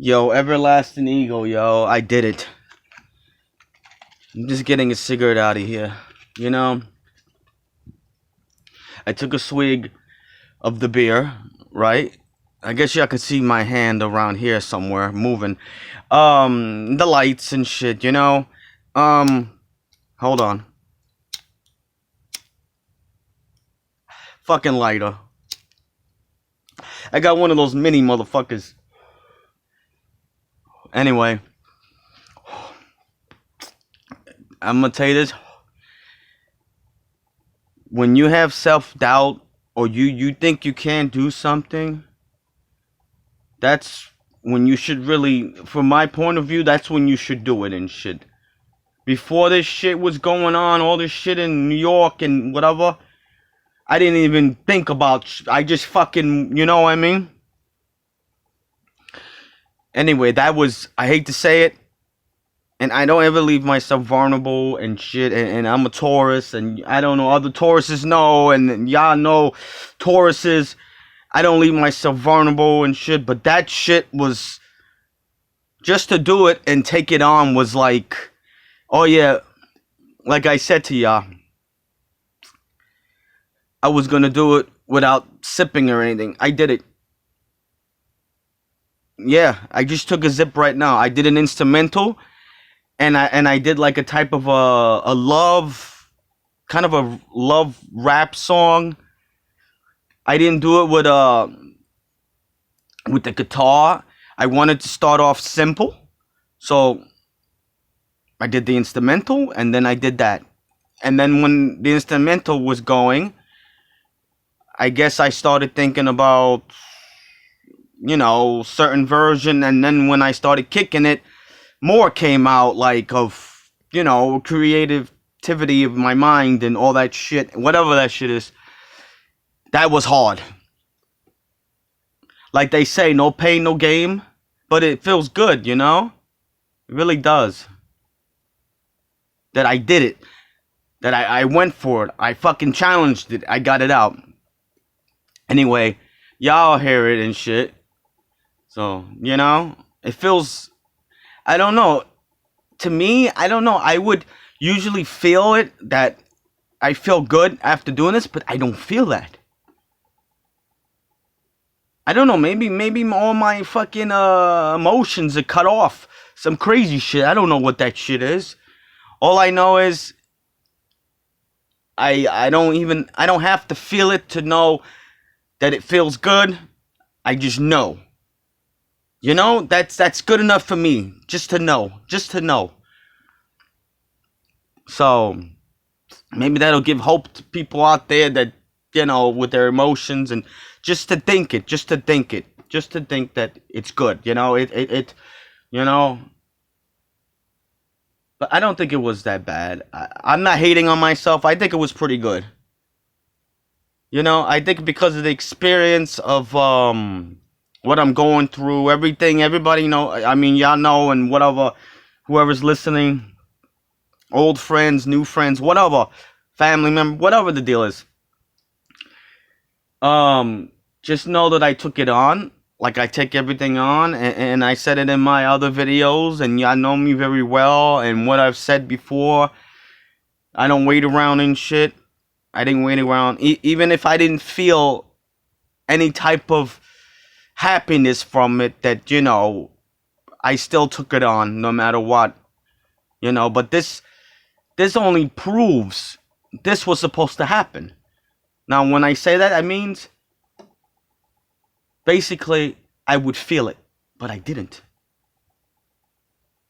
Yo, everlasting eagle, yo, I did it. I'm just getting a cigarette out of here. You know, I took a swig of the beer, right? I guess y'all could see my hand around here somewhere moving. The lights and shit, you know? Hold on. Fucking lighter. I got one of those mini motherfuckers. Anyway, I'm gonna tell you this. When you have self-doubt or you think you can't do something, that's when you should really, from my point of view, that's when you should do it and shit. Before this shit was going on, all this shit in New York and whatever, I didn't even think about, I just fucking, you know what I mean? Anyway, that was, I hate to say it, and I don't ever leave myself vulnerable and shit, and I'm a Taurus, and I don't know, other Tauruses know, and y'all know Tauruses, I don't leave myself vulnerable and shit, but that shit was, just to do it and take it on was like, oh yeah, like I said to y'all, I was gonna do it without sipping or anything. I did it. Yeah, I just took a zip right now. I did an instrumental, and I did like a type of a love, kind of a love rap song. I didn't do it with the guitar. I wanted to start off simple, so I did the instrumental, and then I did that. And then when the instrumental was going, I guess I started thinking about, you know, certain version, and then when I started kicking it, more came out, like, of, you know, creativity of my mind and all that shit, whatever that shit is. That was hard. Like they say, no pain, no game, but it feels good, you know? It really does. That I did it. That I went for it. I fucking challenged it. I got it out. Anyway, y'all hear it and shit. So, you know, it feels, I don't know. To me, I don't know. I would usually feel it, that I feel good after doing this, but I don't feel that. I don't know. Maybe all my fucking emotions are cut off. Some crazy shit. I don't know what that shit is. All I know is I don't have to feel it to know that it feels good. I just know. You know, that's good enough for me. Just to know. So, maybe that'll give hope to people out there that, you know, with their emotions, and just to think that it's good, you know, it you know. But I don't think it was that bad. I'm not hating on myself. I think it was pretty good. You know, I think because of the experience of what I'm going through, everything, everybody know, I mean, y'all know, and whatever, whoever's listening, old friends, new friends, whatever, family member, whatever the deal is. Just know that I took it on, like I take everything on, and I said it in my other videos, and y'all know me very well, and what I've said before, I don't wait around and shit. I didn't wait around, even if I didn't feel any type of happiness from it, that, you know, I still took it on, no matter what, you know, but this only proves this was supposed to happen. Now, when I say that, I means, basically, I would feel it, but I didn't.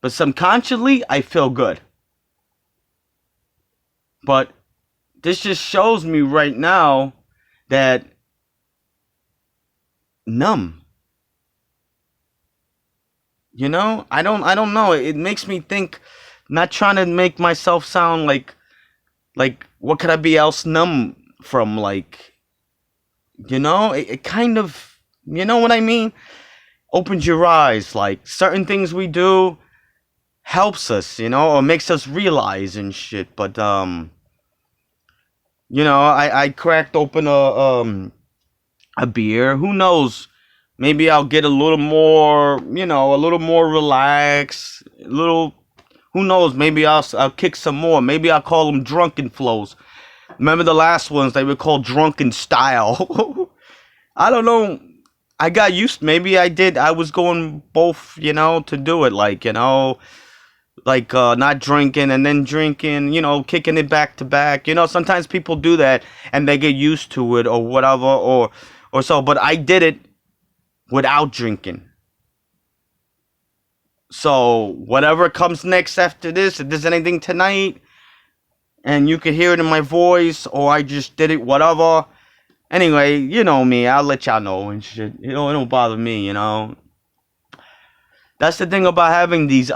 But subconsciously, I feel good. But this just shows me right now that numb. You know, I don't know. It makes me think, not trying to make myself sound like what could I be else numb from, like, you know, it kind of, you know what I mean? Opens your eyes, like, certain things we do helps us, you know, or makes us realize and shit. But you know, I cracked open a beer. Who knows maybe I'll get a little more, a little more relaxed, a little. Who knows? Maybe I'll kick some more. Maybe I'll call them drunken flows. Remember the last ones? They were called drunken style. I don't know. I got used. Maybe I did. I was going both, to do it. Like not drinking and then drinking. Kicking it back to back. Sometimes people do that and they get used to it or whatever or so. But I did it without drinking. So whatever comes next after this, if there's anything tonight, and you can hear it in my voice, or I just did it, whatever. Anyway, you know me, I'll let y'all know and shit. It don't bother me, That's the thing about having these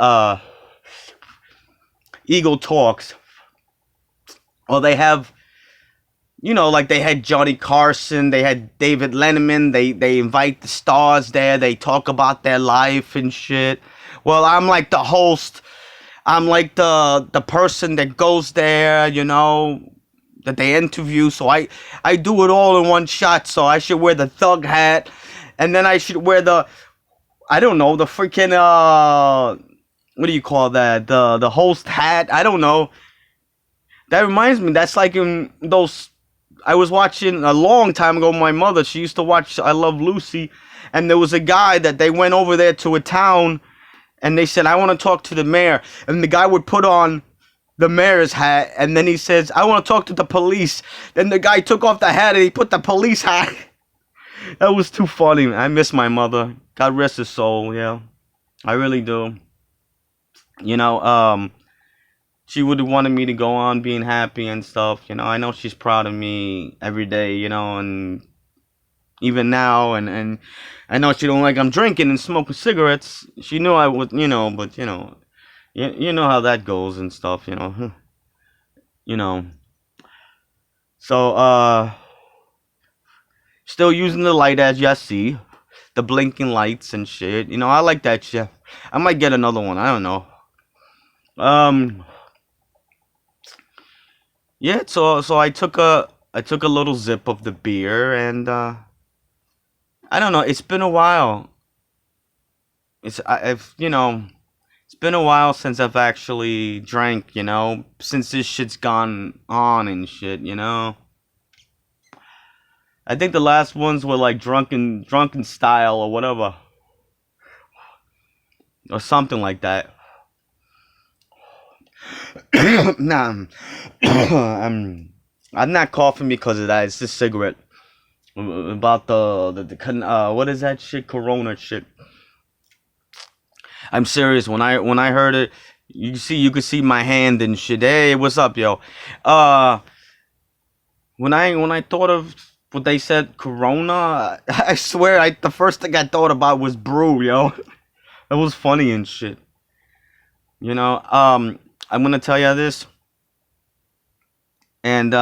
ego talks. Or they have, like they had Johnny Carson, they had David Letterman, they invite the stars there, they talk about their life and shit. Well, I'm like the host. I'm like the person that goes there, that they interview. So I do it all in one shot. So I should wear the thug hat, and then I should wear I don't know, the freaking what do you call that? The host hat. I don't know. That reminds me. That's like in those. I was watching a long time ago. My mother, she used to watch I Love Lucy, and there was a guy that they went over there to a town. And they said, I want to talk to the mayor. And the guy would put on the mayor's hat. And then he says, I want to talk to the police. Then the guy took off the hat and he put the police hat. That was too funny. I miss my mother. God rest his soul, yeah. I really do. She would have wanted me to go on being happy and stuff. I know she's proud of me every day, and even now, and I know she don't like I'm drinking and smoking cigarettes. She knew I would, but you know how that goes and stuff, you know. So still using the light as you see, the blinking lights and shit. I like that shit. I might get another one. I don't know. Yeah. So I took a little sip of the beer and I don't know. It's been a while. It's been a while since I've actually drank. Since this shit's gone on and shit. I think the last ones were like drunken style or whatever, or something like that. Nah, I'm not coughing because of that. It's just cigarette. About the what is that shit? Corona shit. I'm serious. When I heard it, you could see my hand and shit. Hey, what's up, yo? When I thought of what they said, Corona, I swear, the first thing I thought about was brew, yo. That was funny and shit. I'm gonna tell you this, and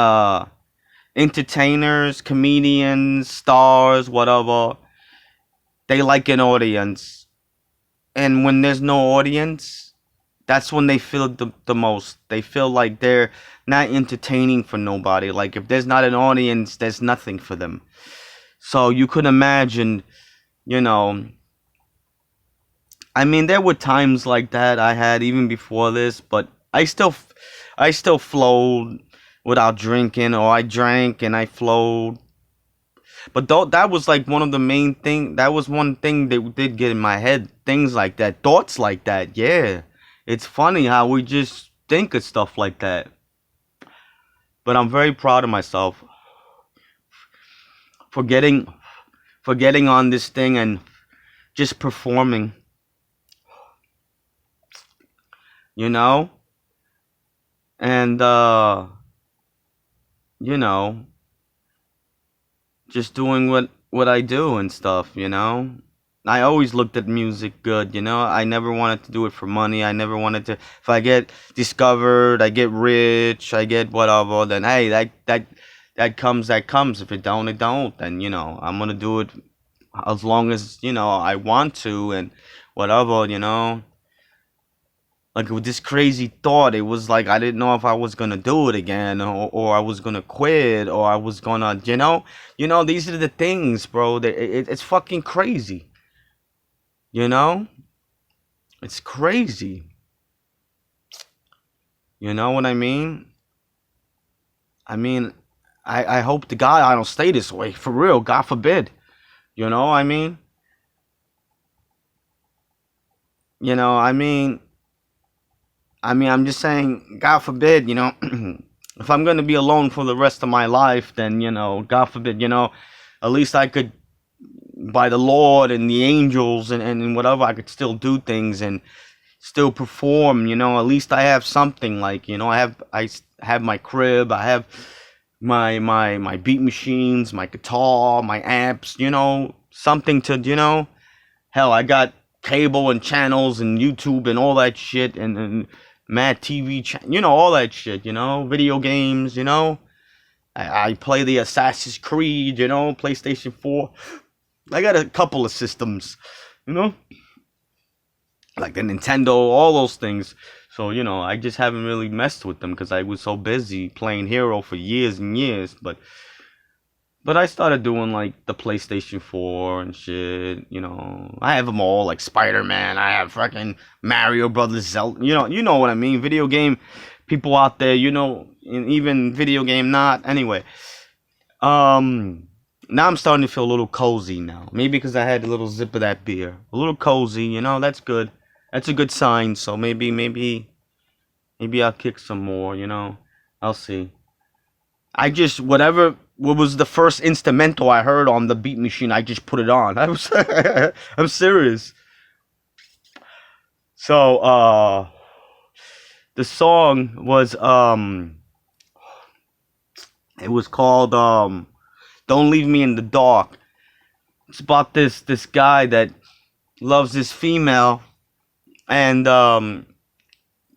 entertainers, comedians, stars, whatever, they like an audience. And when there's no audience, that's when they feel the most. They feel like they're not entertaining for nobody. Like if there's not an audience, there's nothing for them. So you could imagine, I mean, there were times like that I had even before this, but I still flowed without drinking, or I drank and I flowed. But that was like one of the main thing. That was one thing that did get in my head. Things like that, thoughts like that. Yeah, it's funny how we just think of stuff like that. But I'm very proud of myself for getting on this thing and just performing. And just doing what I do and stuff. I always looked at music good. I never wanted to do it for money. I never wanted to. If I get discovered, I get rich, I get whatever. Then hey, that comes. If it don't, it don't. Then I'm gonna do it as long as I want to and whatever. Like with this crazy thought, it was like I didn't know if I was gonna do it again, or I was gonna quit, or I was gonna, these are the things, bro. That it's fucking crazy. You know, it's crazy. You know what I mean? I mean, I hope to God I don't stay this way for real. God forbid. You know, I mean, I mean, I'm just saying, God forbid, if I'm gonna be alone for the rest of my life, then God forbid, at least I could, by the Lord and the angels and whatever, I could still do things and still perform. At least I have something, like, I have my crib, I have my beat machines, my guitar, my amps, something to, hell, I got cable and channels and YouTube and all that shit, and mad TV, all that shit, video games, I play the Assassin's Creed, PlayStation 4. I got a couple of systems, you know, like the Nintendo, all those things. So, I just haven't really messed with them because I was so busy playing Hero for years and years. But I started doing like the PlayStation 4 and shit. I have them all, like Spider-Man. I have fucking Mario Brothers, Zelda. You know what I mean. Video game people out there, and even video game not. Anyway, now I'm starting to feel a little cozy now. Maybe because I had a little sip of that beer. A little cozy, that's good. That's a good sign. So maybe I'll kick some more, I'll see. I just, what was the first instrumental I heard on the beat machine, I just put it on. I'm serious. So, the song was, it was called, Don't Leave Me in the Dark. It's about this guy that loves this female, and,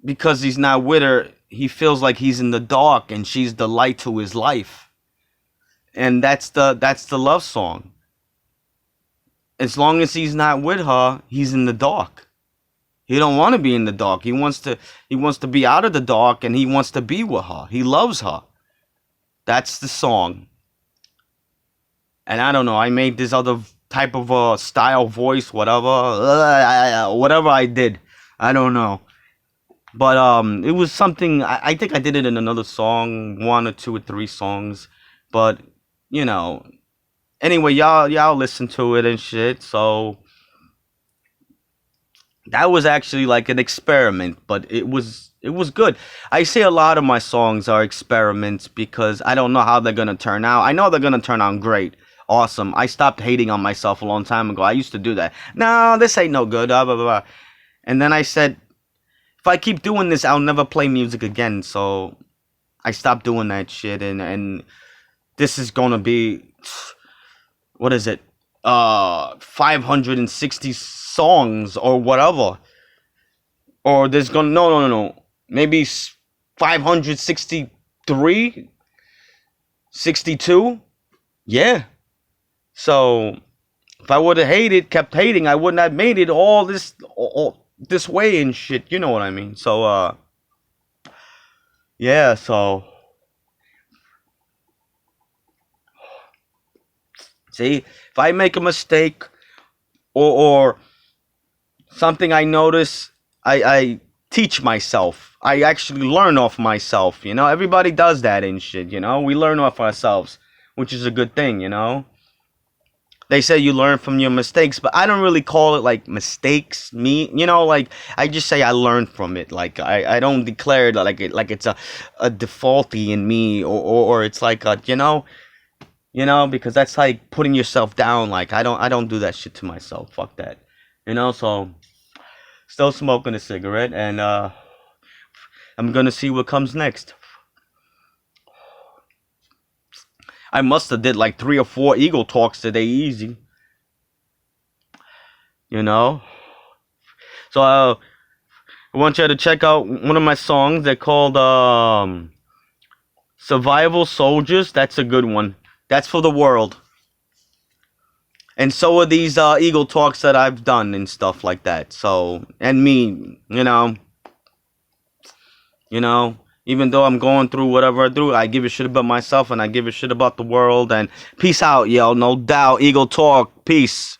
because he's not with her, he feels like he's in the dark and she's the light to his life. And that's the love song. As long as he's not with her, he's in the dark. He don't want to be in the dark. He wants to be out of the dark, and he wants to be with her. He loves her. That's the song. And I don't know, I made this other type of style voice, whatever I did. I don't know. But it was something. I think I did it in another song, one or two or three songs. But anyway, y'all listen to it and shit. So that was actually like an experiment, but it was good. I say a lot of my songs are experiments because I don't know how they're gonna turn out. I know they're gonna turn out great, awesome. I stopped hating on myself a long time ago. I used to do that. No, this ain't no good. Blah blah blah. And then I said, if I keep doing this, I'll never play music again. So I stopped doing that shit, and this is gonna be, what is it? 560 songs or whatever. Or there's gonna, no. Maybe 563, 62. Yeah. So if I would have kept hating, I wouldn't have made it all this way and shit. You know what I mean? So yeah. So see, if I make a mistake or something I notice, I teach myself. I actually learn off myself. Everybody does that and shit. We learn off ourselves, which is a good thing. They say you learn from your mistakes, but I don't really call it like mistakes. Like I just say I learned from it. Like I don't declare it like it's a defaulty in me, or it's like a, because that's like putting yourself down. Like I don't do that shit to myself. Fuck that. So still smoking a cigarette, and I'm gonna see what comes next. I must have did like 3 or 4 Eagle talks today, easy. So I want you to check out one of my songs. They're called Survival Soldiers. That's a good one. That's for the world. And so are these Eagle talks that I've done and stuff like that. So, and me, You know, even though I'm going through whatever I do, I give a shit about myself and I give a shit about the world. And peace out, yo. No doubt. Eagle Talk. Peace.